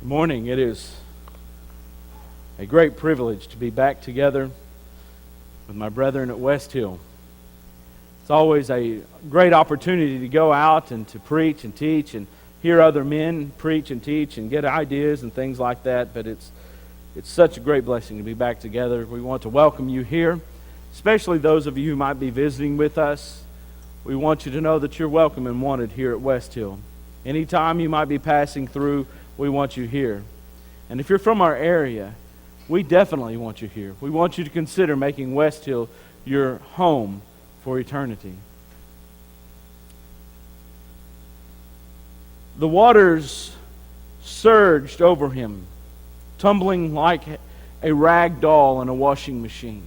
Good morning. It is a great privilege to be back together with my brethren at West Hill. It's always a great opportunity to go out and to preach and teach and hear other men preach and teach and get ideas and things like that, but it's such a great blessing to be back together. We want to welcome you here, especially those of you who might be visiting with us. We want you to know that you're welcome and wanted here at West Hill. Anytime you might be passing through, we want you here. And if you're from our area, we definitely want you here. We want you to consider making West Hill your home for eternity. The waters surged over him, tumbling like a rag doll in a washing machine.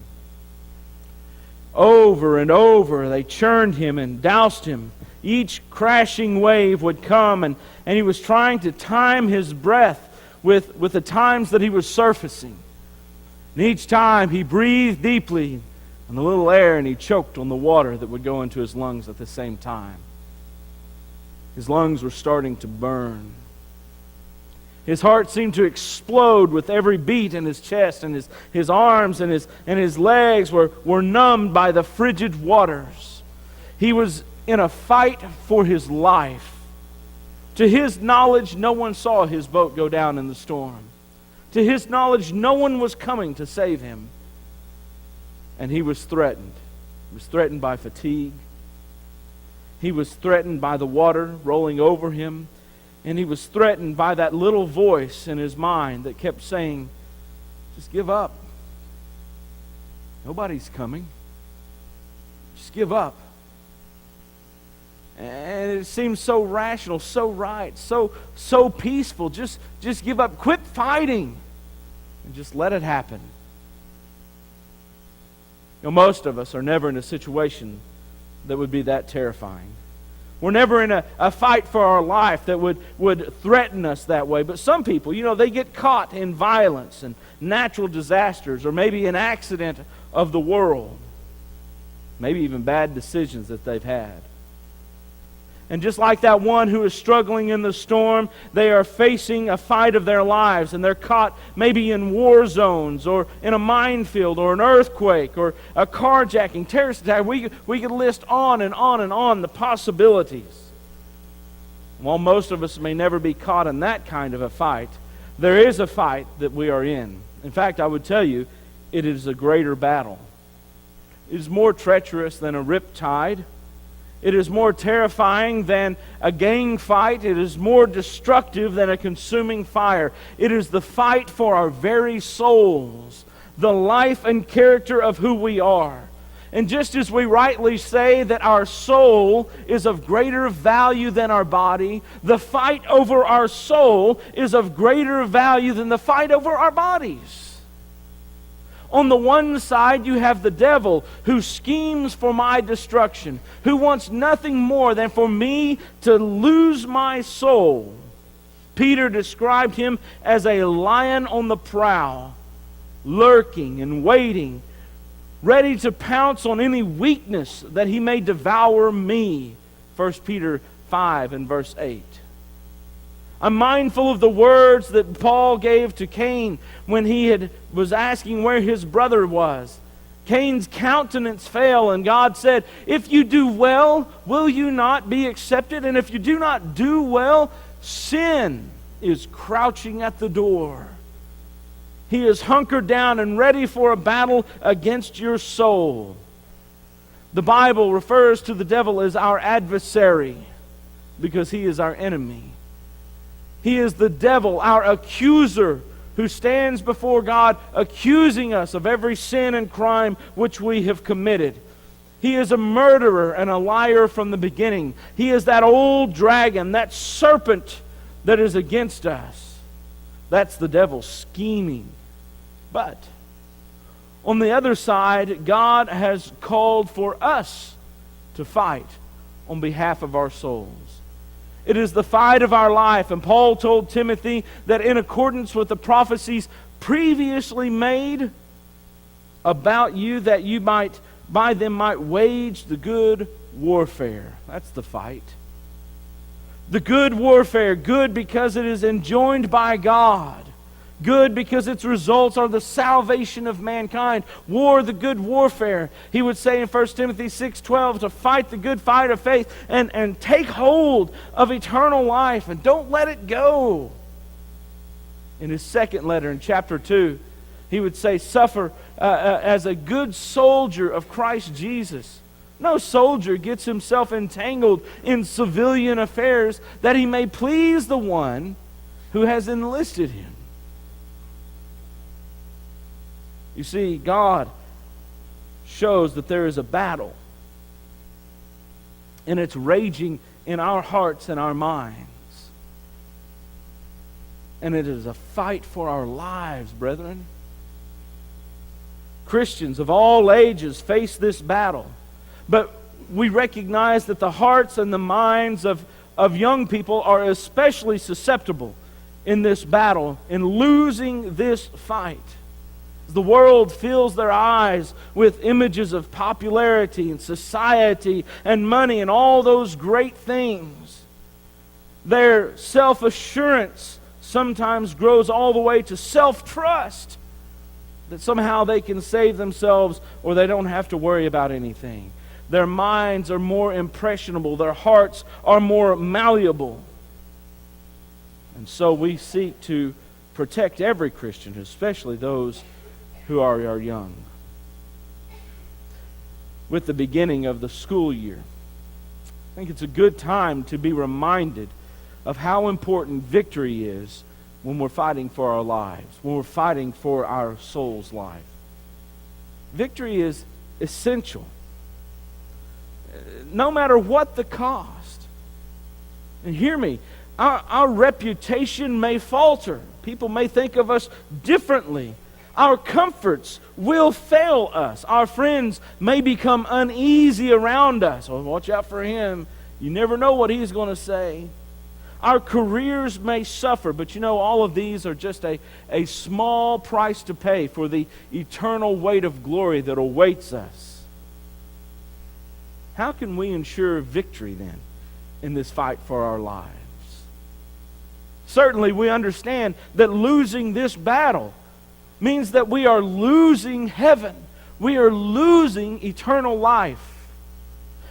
Over and over they churned him and doused him. Each crashing wave would come, and he was trying to time his breath with the times that he was surfacing. And each time he breathed deeply on a little air, and he choked on the water that would go into his lungs at the same time. His lungs were starting to burn. His heart seemed to explode with every beat in his chest, and his arms and his legs were numbed by the frigid waters. He was in a fight for his life. To his knowledge, no one saw his boat go down in the storm. To his knowledge, no one was coming to save him. And he was threatened. He was threatened by fatigue. He was threatened by the water rolling over him. And he was threatened by that little voice in his mind that kept saying, just give up. Nobody's coming. Just give up. And it seems so rational, so right, so peaceful. Just give up. Quit fighting. And just let it happen. You know, most of us are never in a situation that would be that terrifying. We're never in a fight for our life that would threaten us that way. But some people, they get caught in violence and natural disasters, or maybe an accident of the world. Maybe even bad decisions that they've had. And just like that one who is struggling in the storm, they are facing a fight of their lives, and they're caught maybe in war zones, or in a minefield, or an earthquake, or a carjacking, terrorist attack. We could list on and on and on the possibilities. While most of us may never be caught in that kind of a fight, there is a fight that we are in. In fact, I would tell you, it is a greater battle. It is more treacherous than a riptide. It is more terrifying than a gang fight. It is more destructive than a consuming fire. It is the fight for our very souls, the life and character of who we are. And just as we rightly say that our soul is of greater value than our body, the fight over our soul is of greater value than the fight over our bodies. On the one side, you have the devil who schemes for my destruction, who wants nothing more than for me to lose my soul. Peter described him as a lion on the prowl, lurking and waiting, ready to pounce on any weakness that he may devour me. 1 Peter 5 and verse 8. I'm mindful of the words that Paul gave to Cain when he was asking where his brother was. Cain's countenance fell, and God said, if you do well, will you not be accepted? And if you do not do well, sin is crouching at the door. He is hunkered down and ready for a battle against your soul. The Bible refers to the devil as our adversary because he is our enemy. He is the devil, our accuser, who stands before God accusing us of every sin and crime which we have committed. He is a murderer and a liar from the beginning. He is that old dragon, that serpent that is against us. That's the devil scheming. But on the other side, God has called for us to fight on behalf of our souls. It is the fight of our life. And Paul told Timothy that in accordance with the prophecies previously made about you, that you might, by them might wage the good warfare. That's the fight. The good warfare, good because it is enjoined by God. Good because its results are the salvation of mankind. War, the good warfare. He would say in 1 Timothy 6:12 to fight the good fight of faith and take hold of eternal life and don't let it go. In his second letter in chapter 2, he would say, suffer as a good soldier of Christ Jesus. No soldier gets himself entangled in civilian affairs that he may please the one who has enlisted him. You see, God shows that there is a battle, and it's raging in our hearts and our minds. And it is a fight for our lives, brethren. Christians of all ages face this battle. But we recognize that the hearts and the minds of young people are especially susceptible in this battle, in losing this fight. The world fills their eyes with images of popularity and society and money and all those great things. Their self-assurance sometimes grows all the way to self-trust, that somehow they can save themselves or they don't have to worry about anything. Their minds are more impressionable. Their hearts are more malleable. And so we seek to protect every Christian, especially those who are young. With the beginning of the school year, I think it's a good time to be reminded of how important victory is when we're fighting for our lives, when we're fighting for our soul's life. Victory is essential, no matter what the cost. And hear me, our reputation may falter. People may think of us differently. Our comforts will fail us. Our friends may become uneasy around us. Oh, watch out for him. You never know what he's going to say. Our careers may suffer, but you know, all of these are just a small price to pay for the eternal weight of glory that awaits us. How can we ensure victory then in this fight for our lives? Certainly we understand that losing this battle means that we are losing heaven. We are losing eternal life.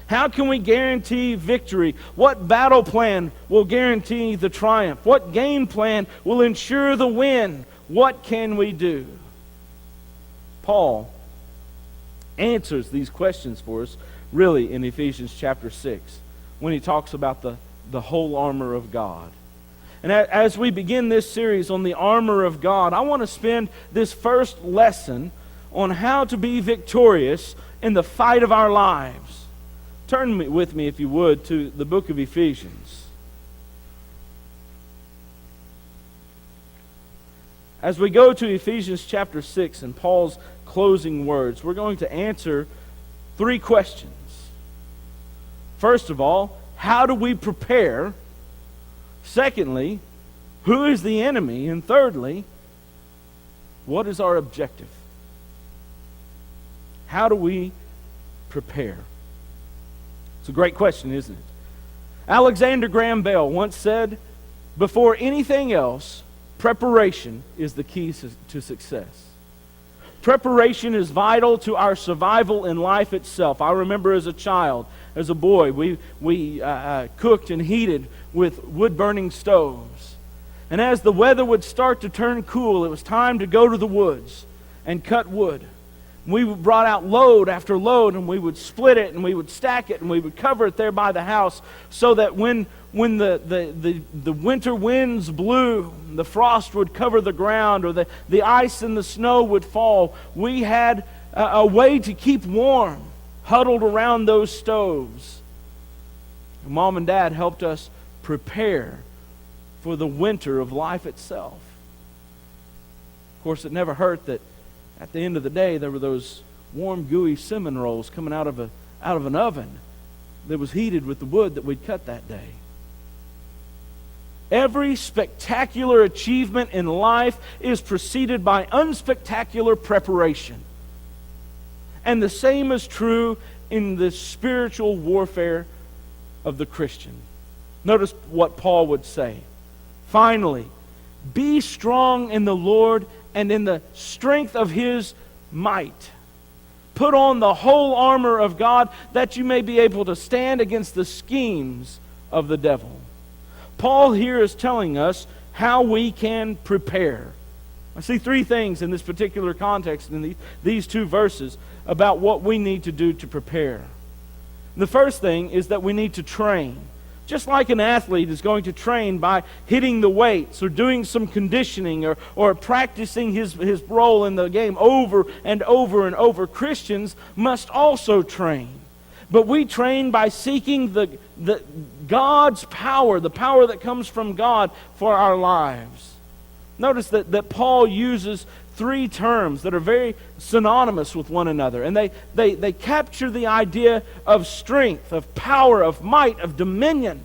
How can we guarantee victory? What battle plan will guarantee the triumph? What game plan will ensure the win? What can we do? Paul answers these questions for us really in Ephesians chapter 6 when he talks about the whole armor of God. And as we begin this series on the armor of God, I want to spend this first lesson on how to be victorious in the fight of our lives. Turn with me, if you would, to the book of Ephesians. As we go to Ephesians chapter 6 and Paul's closing words, we're going to answer 3 questions. First of all, how do we prepare? Secondly, who is the enemy? And thirdly, what is our objective? How do we prepare? It's a great question, isn't it? Alexander Graham Bell once said, before anything else, preparation is the key to success. Preparation is vital to our survival in life itself. I remember as a child, as a boy, we cooked and heated with wood-burning stoves. And as the weather would start to turn cool, it was time to go to the woods and cut wood. We brought out load after load, and we would split it, and we would stack it, and we would cover it there by the house, so that when the winter winds blew, the frost would cover the ground, or the ice and the snow would fall, we had a way to keep warm, huddled around those stoves. Mom and Dad helped us prepare for the winter of life itself. Of course, it never hurt that at the end of the day, there were those warm, gooey cinnamon rolls coming out of an oven that was heated with the wood that we'd cut that day. Every spectacular achievement in life is preceded by unspectacular preparation. And the same is true in the spiritual warfare of the Christian. Notice what Paul would say. Finally, be strong in the Lord and in the strength of His might. Put on the whole armor of God that you may be able to stand against the schemes of the devil. Paul here is telling us how we can prepare. I see three things in this particular context in these two verses about what we need to do to prepare. The first thing is that we need to train. Just like an athlete is going to train by hitting the weights or doing some conditioning or practicing his role in the game over and over and over, Christians must also train. But we train by seeking the God's power, the power that comes from God for our lives. Notice that Paul uses three terms that are very synonymous with one another. And they capture the idea of strength, of power, of might, of dominion.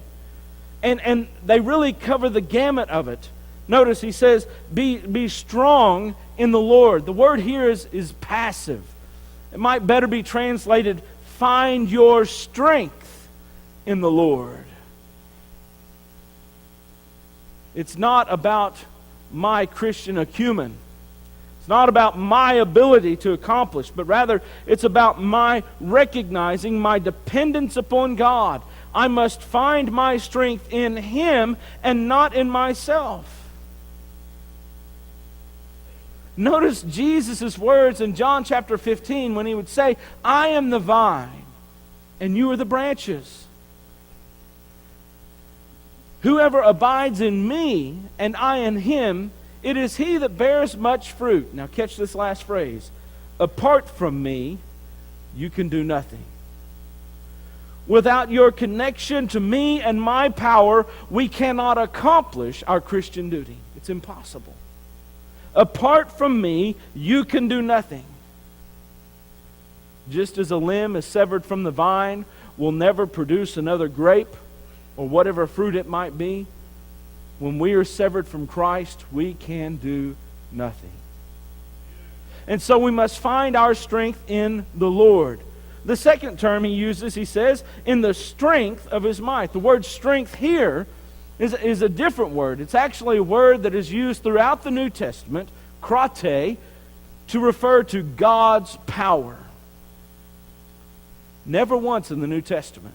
And they really cover the gamut of it. Notice he says, be strong in the Lord. The word here is passive. It might better be translated, find your strength in the Lord. It's not about my Christian acumen. It's not about my ability to accomplish, but rather it's about my recognizing my dependence upon God. I must find my strength in Him and not in myself. Notice Jesus' words in John chapter 15 when He would say, I am the vine and you are the branches. Whoever abides in me and I in him, it is he that bears much fruit. Now catch this last phrase. Apart from me, you can do nothing. Without your connection to me and my power, we cannot accomplish our Christian duty. It's impossible. Apart from me, you can do nothing. Just as a limb is severed from the vine, will never produce another grape, or whatever fruit it might be, when we are severed from Christ, we can do nothing. And so we must find our strength in the Lord. The second term he uses, he says, in the strength of His might. The word strength here is a different word. It's actually a word that is used throughout the New Testament, krate, to refer to God's power. Never once in the New Testament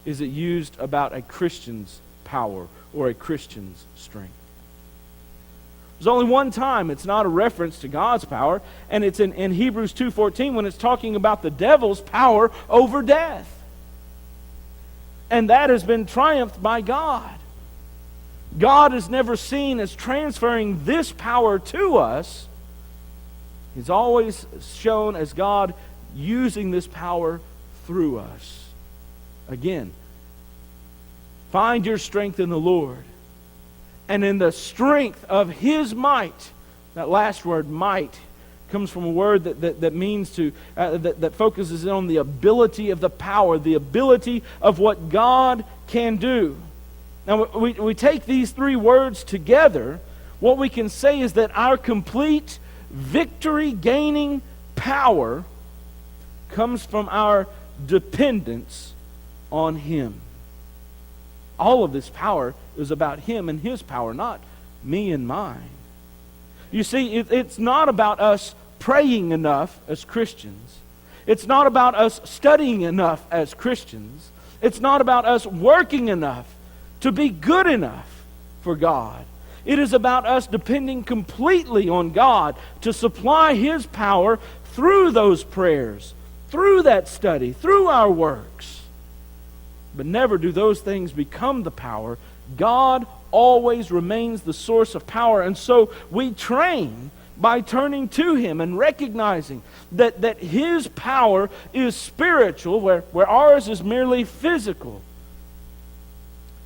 is it used about a Christian's power or a Christian's strength. There's only one time it's not a reference to God's power, and it's in Hebrews 2:14 when it's talking about the devil's power over death. And that has been triumphed by God. God is never seen as transferring this power to us. He's always shown as God using this power through us. Again, find your strength in the Lord and in the strength of His might. That last word, might, comes from a word that means to, that focuses on the ability of the power, the ability of what God can do. Now, we take these three words together, what we can say is that our complete victory-gaining power comes from our dependence on Him. All of this power is about Him and His power, not me and mine. You see, it's not about us praying enough as Christians. It's not about us studying enough as Christians. It's not about us working enough to be good enough for God. It is about us depending completely on God to supply His power through those prayers, through that study, through our works. But never do those things become the power. God always remains the source of power. And so we train by turning to Him and recognizing that His power is spiritual, where ours is merely physical.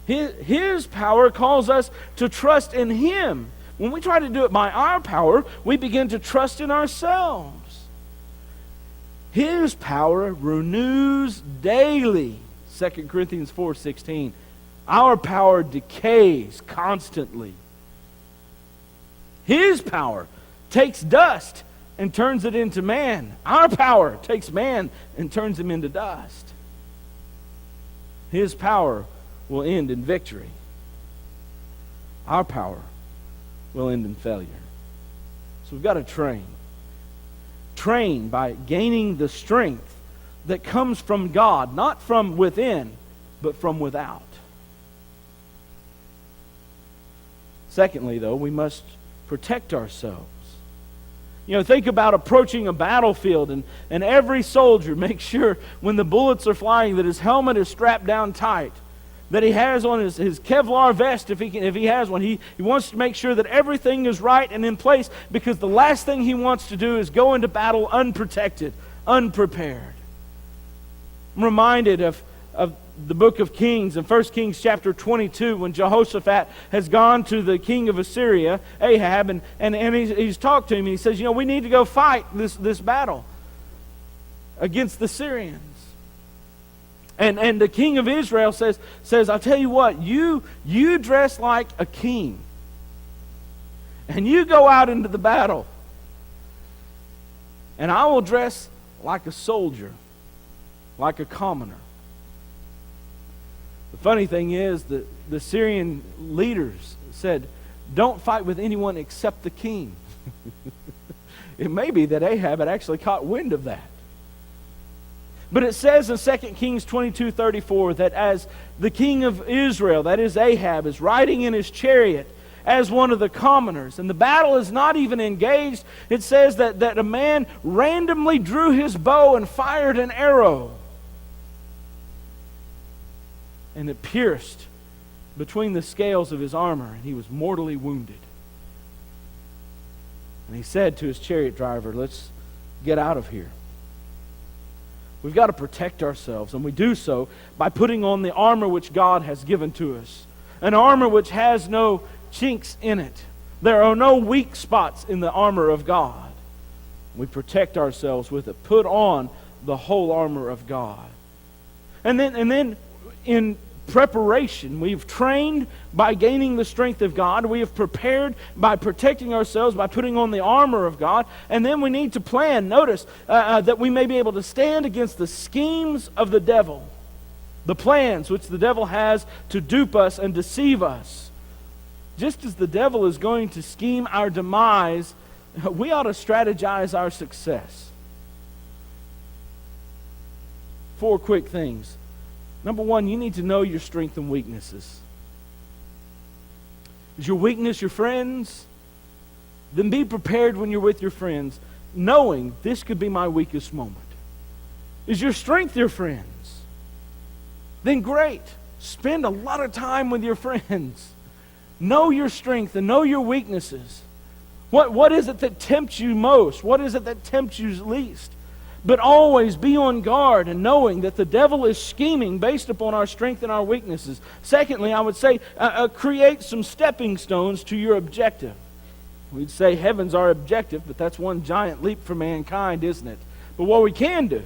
His power calls us to trust in Him. When we try to do it by our power, we begin to trust in ourselves. His power renews daily. 2 Corinthians 4:16. Our power decays constantly. His power takes dust and turns it into man. Our power takes man and turns him into dust. His power will end in victory. Our power will end in failure. So we've got to train. Train by gaining the strength that comes from God, not from within, but from without. Secondly, though, we must protect ourselves. Think about approaching a battlefield, and every soldier makes sure when the bullets are flying that his helmet is strapped down tight, that he has on his Kevlar vest if he has one. He wants to make sure that everything is right and in place, because the last thing he wants to do is go into battle unprotected, unprepared. I'm reminded of the book of Kings, in 1 Kings chapter 22, when Jehoshaphat has gone to the king of Assyria, Ahab, and he's talked to him, and he says, we need to go fight this battle against the Syrians. And the king of Israel says, I'll tell you what, you dress like a king, and you go out into the battle, and I will dress like a soldier, like a commoner. The funny thing is that the Syrian leaders said, don't fight with anyone except the king. It may be that Ahab had actually caught wind of that. But it says in 2 Kings 22:34 that as the king of Israel, that is Ahab, is riding in his chariot as one of the commoners, and the battle is not even engaged, it says that a man randomly drew his bow and fired an arrow. And it pierced between the scales of his armor, and he was mortally wounded. And he said to his chariot driver, let's get out of here. We've got to protect ourselves, and we do so by putting on the armor which God has given to us. An armor which has no chinks in it. There are no weak spots in the armor of God. We protect ourselves with it. Put on the whole armor of God. And then in preparation, we've trained by gaining the strength of God. We have prepared by protecting ourselves, by putting on the armor of God. And then we need to plan, notice, that we may be able to stand against the schemes of the devil. The plans which the devil has to dupe us and deceive us. Just as the devil is going to scheme our demise, we ought to strategize our success. 4 quick things. Number 1, you need to know your strengths and weaknesses. Is your weakness your friends? Then be prepared when you're with your friends, knowing this could be my weakest moment. Is your strength your friends? Then great. Spend a lot of time with your friends. Know your strength and know your weaknesses. What is it that tempts you most? What is it that tempts you least? But always be on guard and knowing that the devil is scheming based upon our strength and our weaknesses. Secondly, I would say create some stepping stones to your objective. We'd say heaven's our objective, but that's one giant leap for mankind, isn't it? But what we can do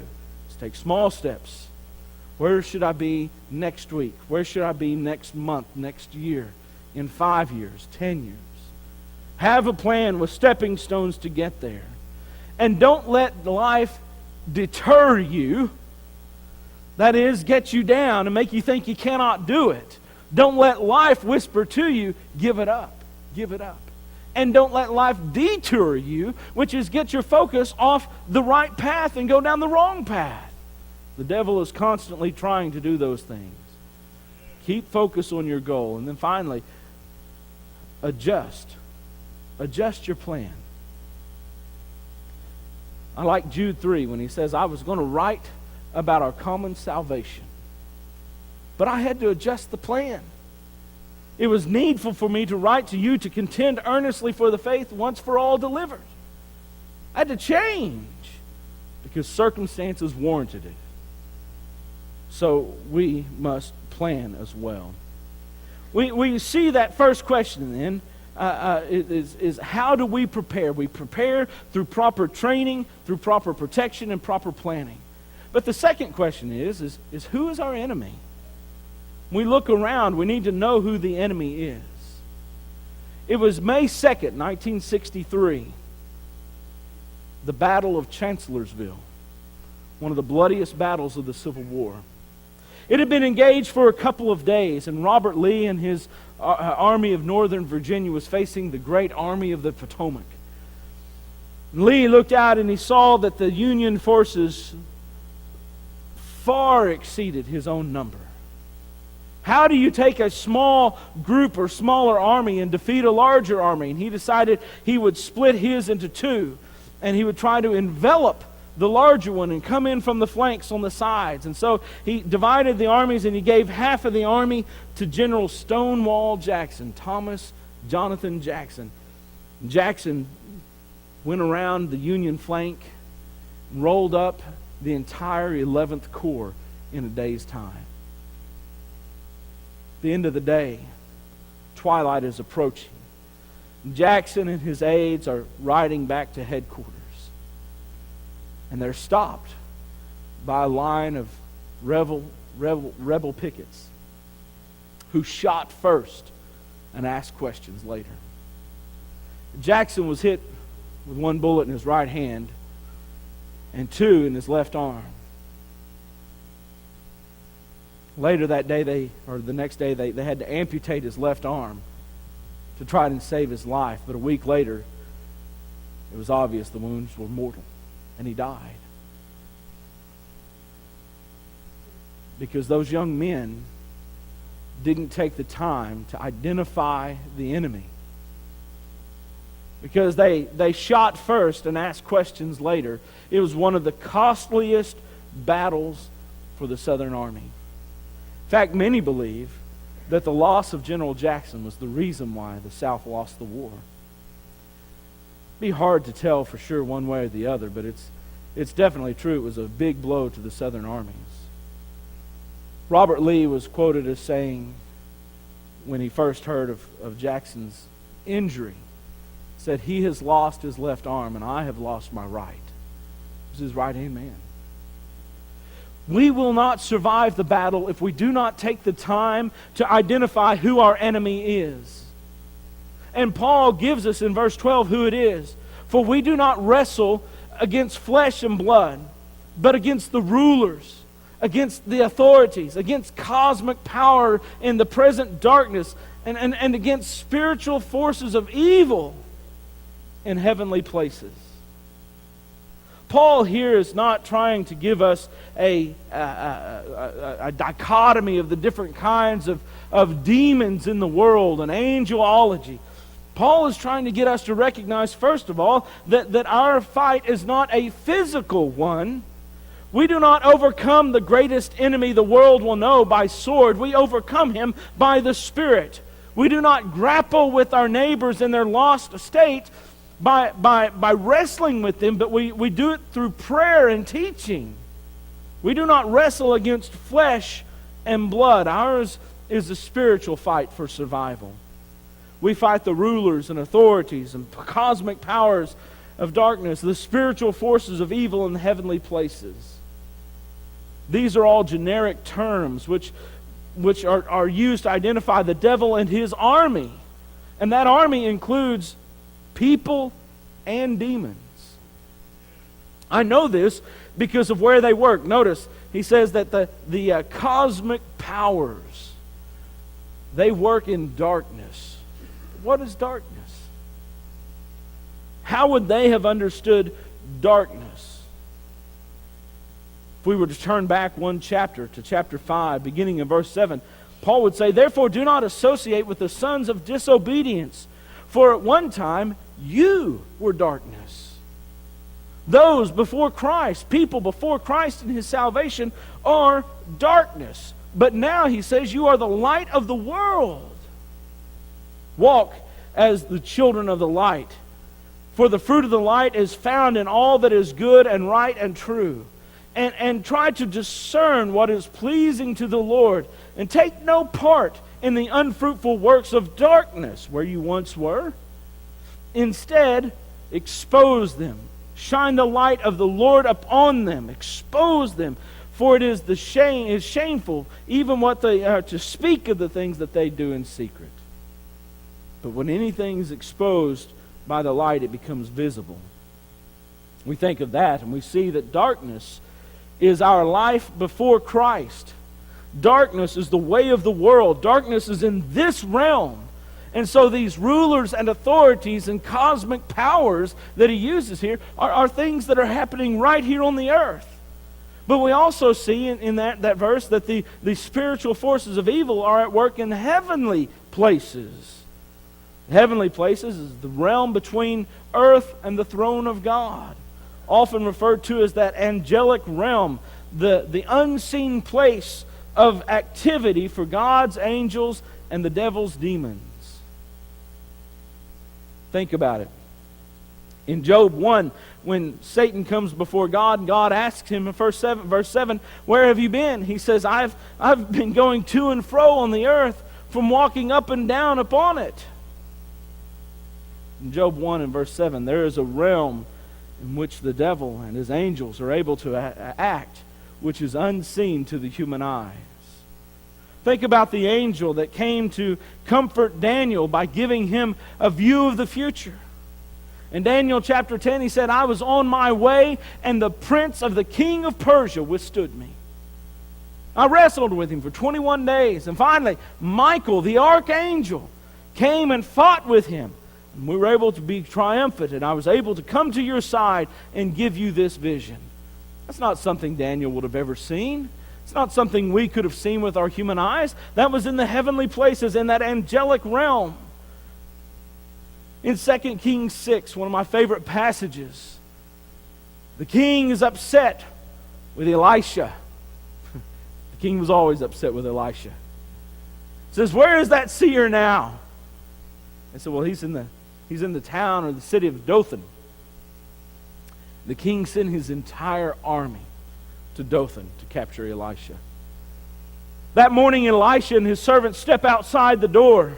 is take small steps. Where should I be next week? Where should I be next month, next year, in 5 years, 10 years? Have a plan with stepping stones to get there. And don't let life deter you. That is, get you down and make you think you cannot do it. Don't let life whisper to you, give it up, give it up. And don't let life detour you, which is get your focus off the right path and go down the wrong path. The devil is constantly trying to do those things. Keep focus on your goal. And then finally, adjust. Adjust your plan. I like Jude 3 when he says, I was going to write about our common salvation, but I had to adjust the plan. It was needful for me to write to you to contend earnestly for the faith once for all delivered. I had to change because circumstances warranted it. So we must plan as well. We see that first question then. Is how do we prepare? We prepare through proper training, through proper protection, and proper planning. But the second question is who is our enemy? When we look around, we need to know who the enemy is. It was May 2nd, 1963, the Battle of Chancellorsville, one of the bloodiest battles of the Civil War. It had been engaged for a couple of days, and Robert Lee and his army of Northern Virginia was facing the great army of the Potomac. Lee looked out and he saw that the Union forces far exceeded his own number. How do you take a small group or smaller army and defeat a larger army? And he decided he would split his into two, and he would try to envelop the larger one and come in from the flanks on the sides. And so he divided the armies, and he gave half of the army to General Stonewall Jackson, Thomas Jonathan Jackson. Jackson went around the Union flank and rolled up the entire 11th Corps in a day's time. At the end of the day, twilight is approaching. Jackson and his aides are riding back to headquarters. And they're stopped by a line of rebel pickets who shot first and asked questions later. Jackson was hit with one bullet in his right hand and two in his left arm. Later that day, the next day, they had to amputate his left arm to try and save his life. But a week later, it was obvious the wounds were mortal, and he died. Because those young men didn't take the time to identify the enemy. Because they shot first and asked questions later. It was one of the costliest battles for the Southern Army. In fact, many believe that the loss of General Jackson was the reason why the South lost the war. It'd be hard to tell for sure one way or the other, but it's definitely true. It was a big blow to the Southern armies. Robert Lee was quoted as saying, when he first heard of Jackson's injury, said, "He has lost his left arm and I have lost my right." It was his right-hand man. We will not survive the battle if we do not take the time to identify who our enemy is. And Paul gives us in verse 12 who it is. For we do not wrestle against flesh and blood, but against the rulers, against the authorities, against cosmic power in the present darkness, and against spiritual forces of evil in heavenly places. Paul here is not trying to give us a dichotomy of the different kinds of demons in the world and angelology. Paul is trying to get us to recognize, first of all, that our fight is not a physical one. We do not overcome the greatest enemy the world will know by sword. We overcome him by the Spirit. We do not grapple with our neighbors in their lost state by wrestling with them, but we do it through prayer and teaching. We do not wrestle against flesh and blood. Ours is a spiritual fight for survival. We fight the rulers and authorities and cosmic powers of darkness, the spiritual forces of evil in the heavenly places. These are all generic terms which are used to identify the devil and his army. And that army includes people and demons. I know this because of where they work. Notice, he says that the cosmic powers, they work in darkness. What is darkness? How would they have understood darkness? If we were to turn back one chapter to chapter 5, beginning in verse 7, Paul would say, "Therefore do not associate with the sons of disobedience, for at one time you were darkness." Those before Christ, people before Christ and his salvation, are darkness. But now he says, you are the light of the world. Walk as the children of the light. For the fruit of the light is found in all that is good and right and true. And try to discern what is pleasing to the Lord. And take no part in the unfruitful works of darkness where you once were. Instead, expose them. Shine the light of the Lord upon them. Expose them. For it is shameful even what they are to speak of the things that they do in secret. But when anything is exposed by the light, it becomes visible. We think of that and we see that darkness is our life before Christ. Darkness is the way of the world. Darkness is in this realm. And so these rulers and authorities and cosmic powers that he uses here are things that are happening right here on the earth. But we also see in that verse that the spiritual forces of evil are at work in heavenly places. Heavenly places is the realm between earth and the throne of God, often referred to as that angelic realm, the unseen place of activity for God's angels and the devil's demons. Think about it. In Job 1, when Satan comes before God, and God asks him in verse 7, "Where have you been?" He says, I've been going to and fro on the earth, from walking up and down upon it. In Job 1 and verse 7, there is a realm in which the devil and his angels are able to act, which is unseen to the human eyes. Think about the angel that came to comfort Daniel by giving him a view of the future. In Daniel chapter 10, he said, "I was on my way, and the prince of the king of Persia withstood me. I wrestled with him for 21 days, and finally, Michael, the archangel, came and fought with him. And we were able to be triumphant, and I was able to come to your side and give you this vision." That's not something Daniel would have ever seen. It's not something we could have seen with our human eyes. That was in the heavenly places, in that angelic realm. In 2 Kings 6, one of my favorite passages, the king is upset with Elisha. The king was always upset with Elisha. He says, "Where is that seer now?" They said, "Well, he's in the town or the city of Dothan." The king sent his entire army to Dothan to capture Elisha. That morning, Elisha and his servants step outside the door.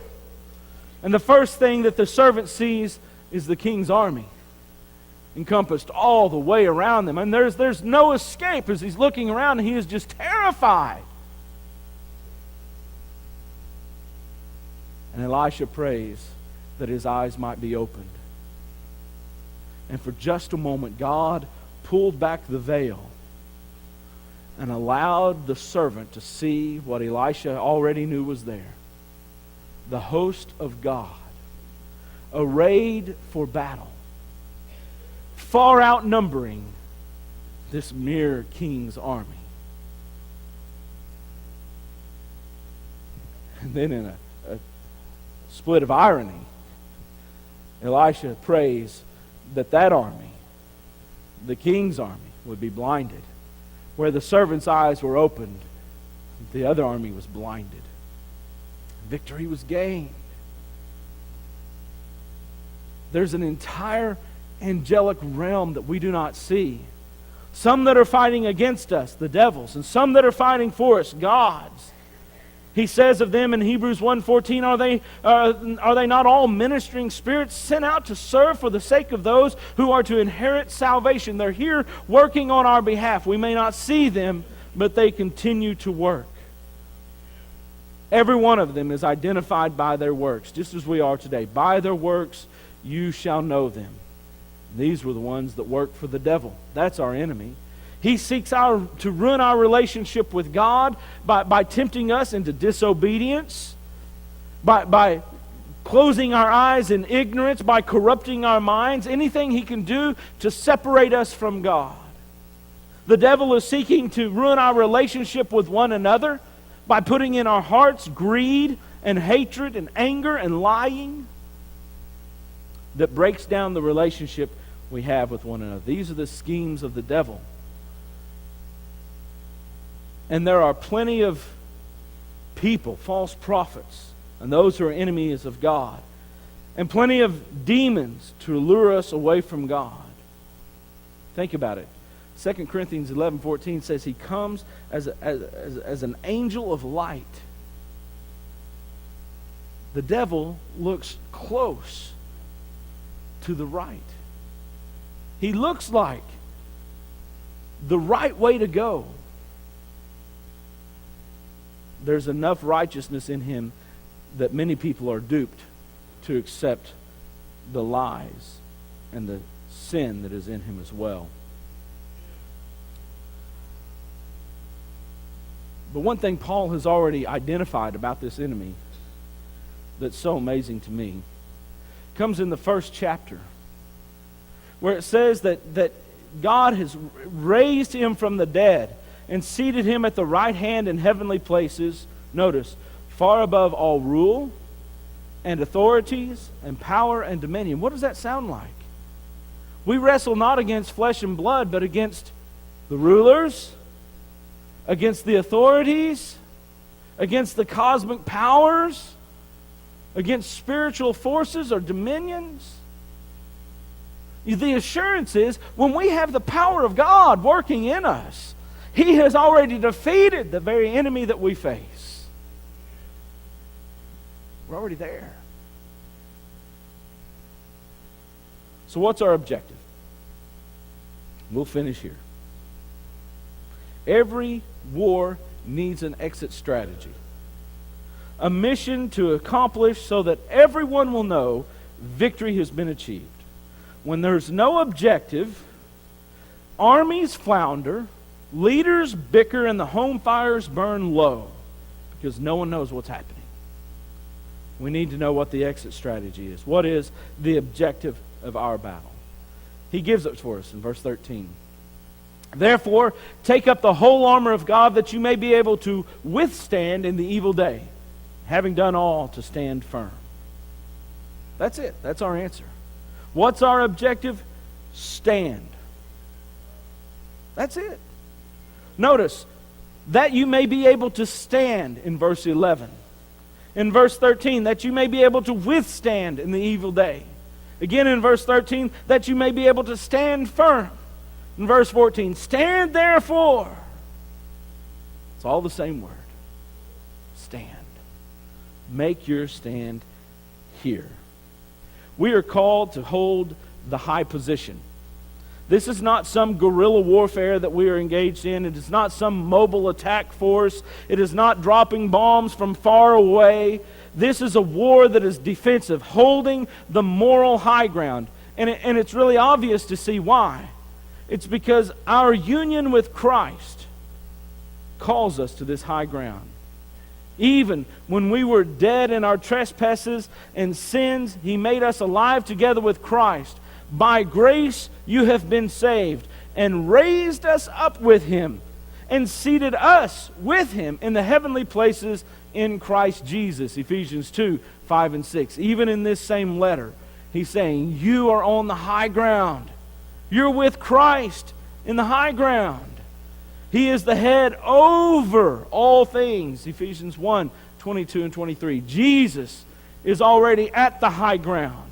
And the first thing that the servant sees is the king's army, encompassed all the way around them. And there's no escape as he's looking around, and he is just terrified. And Elisha prays that his eyes might be opened. And for just a moment, God pulled back the veil and allowed the servant to see what Elisha already knew was there. The host of God, arrayed for battle, far outnumbering this mere king's army. And then in a split of irony, Elisha prays that army, the king's army, would be blinded. Where the servant's eyes were opened, the other army was blinded. Victory was gained. There's an entire angelic realm that we do not see. Some that are fighting against us, the devils, and some that are fighting for us, gods. He says of them in Hebrews 1:14, are they not all ministering spirits sent out to serve for the sake of those who are to inherit salvation? They're here working on our behalf. We may not see them, but they continue to work. Every one of them is identified by their works, just as we are today. By their works you shall know them. These were the ones that worked for the devil. That's our enemy. He seeks to ruin our relationship with God by tempting us into disobedience, by closing our eyes in ignorance, by corrupting our minds, anything he can do to separate us from God. The devil is seeking to ruin our relationship with one another by putting in our hearts greed and hatred and anger and lying that breaks down the relationship we have with one another. These are the schemes of the devil. And there are plenty of people, false prophets, and those who are enemies of God, and plenty of demons to lure us away from God. Think about it. 2 Corinthians 11:14 says he comes as an angel of light. The devil looks close to the right. He looks like the right way to go. There's enough righteousness in him that many people are duped to accept the lies and the sin that is in him as well. But one thing Paul has already identified about this enemy that's so amazing to me comes in the first chapter, where it says that God has raised him from the dead and seated him at the right hand in heavenly places, notice, far above all rule and authorities and power and dominion. What does that sound like? We wrestle not against flesh and blood, but against the rulers, against the authorities, against the cosmic powers, against spiritual forces or dominions. The assurance is, when we have the power of God working in us, He has already defeated the very enemy that we face. We're already there. So what's our objective? We'll finish here. Every war needs an exit strategy. A mission to accomplish so that everyone will know victory has been achieved. When there's no objective, armies flounder, leaders bicker, and the home fires burn low because no one knows what's happening. We need to know what the exit strategy is. What is the objective of our battle? He gives it for us in verse 13. Therefore, take up the whole armor of God that you may be able to withstand in the evil day, having done all to stand firm. That's it. That's our answer. What's our objective? Stand. That's it. Notice, that you may be able to stand in verse 11. In verse 13, that you may be able to withstand in the evil day. Again in verse 13, that you may be able to stand firm. In verse 14, stand therefore. It's all the same word. Stand. Make your stand here. We are called to hold the high position. This is not some guerrilla warfare that we are engaged in. It is not some mobile attack force. It is not dropping bombs from far away. This is a war that is defensive, holding the moral high ground. And it's really obvious to see why. It's because our union with Christ calls us to this high ground. Even when we were dead in our trespasses and sins, He made us alive together with Christ. By grace you have been saved, and raised us up with Him, and seated us with Him in the heavenly places in Christ Jesus. Ephesians 2, 5 and 6. Even in this same letter, he's saying, you are on the high ground. You're with Christ in the high ground. He is the head over all things. Ephesians 1, 22 and 23. Jesus is already at the high ground.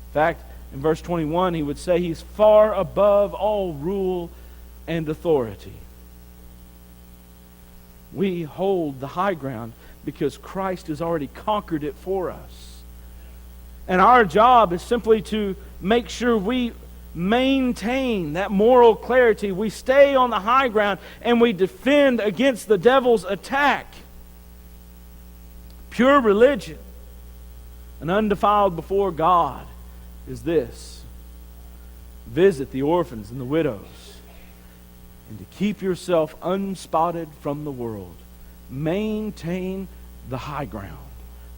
In fact, in verse 21, he would say He's far above all rule and authority. We hold the high ground because Christ has already conquered it for us. And our job is simply to make sure we maintain that moral clarity. We stay on the high ground and we defend against the devil's attack. Pure religion and undefiled before God is this: visit the orphans and the widows, and to keep yourself unspotted from the world. Maintain the high ground.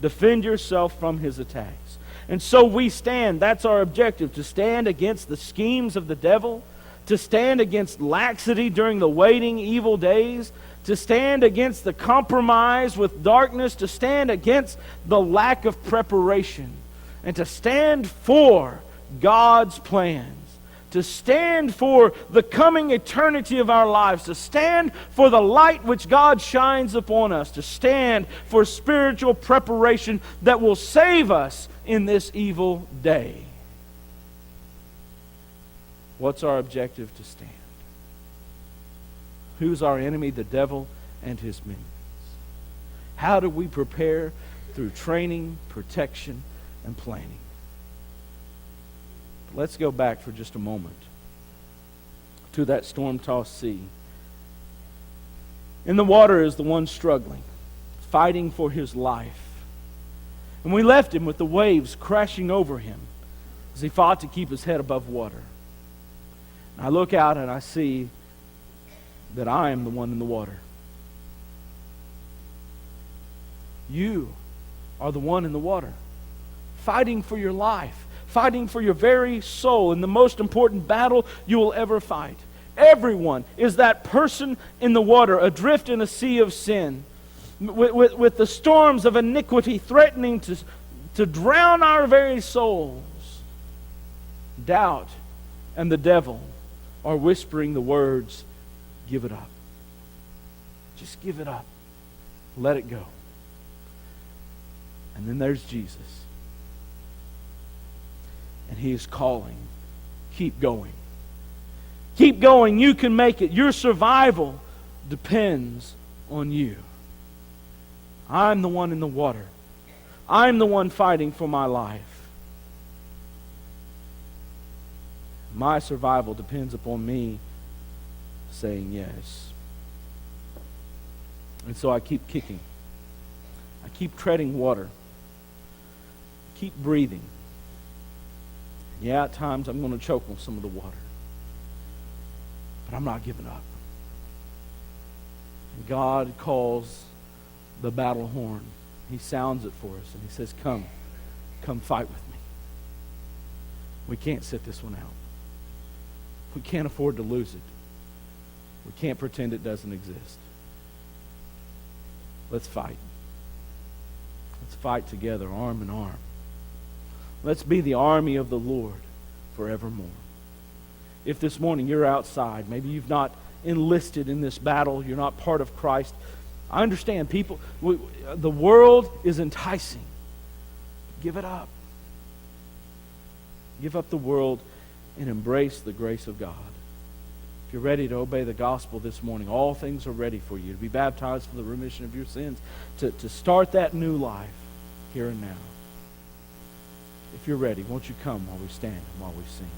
Defend yourself from his attacks. And so we stand. That's our objective, to stand against the schemes of the devil, to stand against laxity during the waiting evil days, to stand against the compromise with darkness, to stand against the lack of preparation, and to stand for God's plans, to stand for the coming eternity of our lives, to stand for the light which God shines upon us, to stand for spiritual preparation that will save us in this evil day. What's our objective? To stand. Who's our enemy? The devil and his minions. How do we prepare? Through training, protection, and planning. Let's go back for just a moment to that storm-tossed sea. In the water is the one struggling, fighting for his life. And we left him with the waves crashing over him as he fought to keep his head above water. And I look out and I see that I am the one in the water. You are the one in the water, fighting for your life, fighting for your very soul in the most important battle you will ever fight. Everyone is that person in the water, adrift in a sea of sin, with the storms of iniquity threatening to drown our very souls. Doubt and the devil are whispering the words, give it up. Just give it up. Let it go. And then there's Jesus. And He is calling, keep going. Keep going. You can make it. Your survival depends on you. I'm the one in the water. I'm the one fighting for my life. My survival depends upon me saying yes. And so I keep kicking. I keep treading water. Keep breathing. Yeah, at times I'm going to choke on some of the water. But I'm not giving up. And God calls the battle horn. He sounds it for us and He says, come fight with me. We can't sit this one out. We can't afford to lose it. We can't pretend it doesn't exist. Let's fight. Let's fight together, arm in arm. Let's be the army of the Lord forevermore. If this morning you're outside, maybe you've not enlisted in this battle, you're not part of Christ, I understand the world is enticing. Give it up. Give up the world and embrace the grace of God. If you're ready to obey the gospel this morning, all things are ready for you to be baptized for the remission of your sins, to start that new life here and now. If you're ready, won't you come while we stand and while we sing?